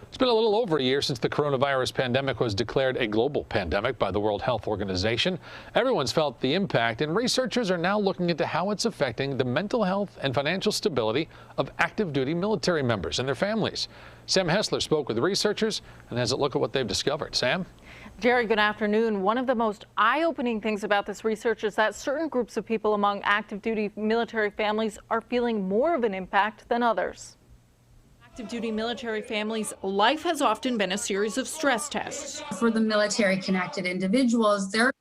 It's been a little over a year since the coronavirus pandemic was declared a global pandemic by the World Health Organization. Everyone's felt the impact, and researchers are now looking into how it's affecting the mental health and financial stability of active duty military members and their families. Sam Hessler spoke with researchers and has a look at what they've discovered. Sam? Jerry, good afternoon. One of the most eye-opening things about this research is that certain groups of people among active duty military families are feeling more of an impact than others. Active duty military families, life has often been a series of stress tests. For the military connected individuals, they're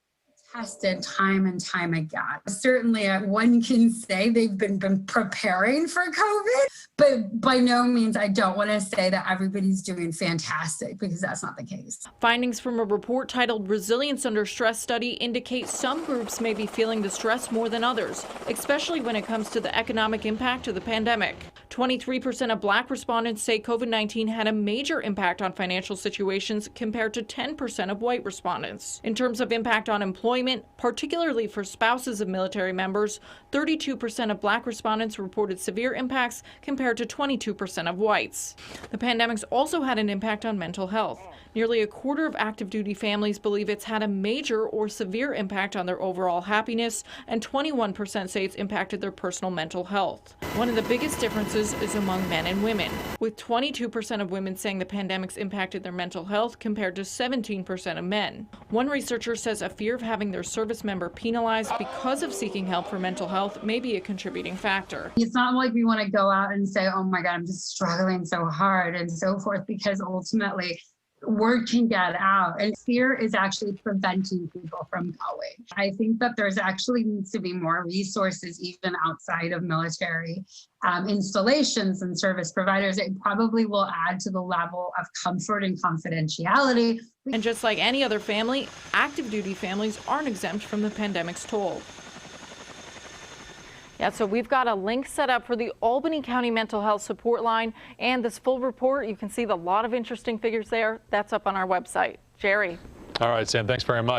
tested time and time again. Certainly one can say they've been preparing for COVID, but by no means I don't want to say that everybody's doing fantastic, because that's not the case. Findings from a report titled Resilience Under Stress Study indicate some groups may be feeling the stress more than others, especially when it comes to the economic impact of the pandemic. 23% of Black respondents say COVID-19 had a major impact on financial situations compared to 10% of white respondents. In terms of impact on employment, particularly for spouses of military members, 32% of Black respondents reported severe impacts compared to 22% of whites. The pandemic's also had an impact on mental health. Nearly a quarter of active duty families believe it's had a major or severe impact on their overall happiness, and 21% say it's impacted their personal mental health. One of the biggest differences is among men and women, with 22% of women saying the pandemic's impacted their mental health compared to 17% of men. One researcher says a fear of having their service member penalized because of seeking help for mental health may be a contributing factor. It's not like we want to go out and say, oh my God, I'm just struggling so hard and so forth, because ultimately word can get out, and fear is actually preventing people from going. I think that there's actually needs to be more resources even outside of military installations and service providers. It probably will add to the level of comfort and confidentiality. And just like any other family, active duty families aren't exempt from the pandemic's toll. Yeah, so we've got a link set up for the Albany County Mental Health Support Line, and this full report, you can see a lot of interesting figures there. That's up on our website. Jerry. All right, Sam, thanks very much.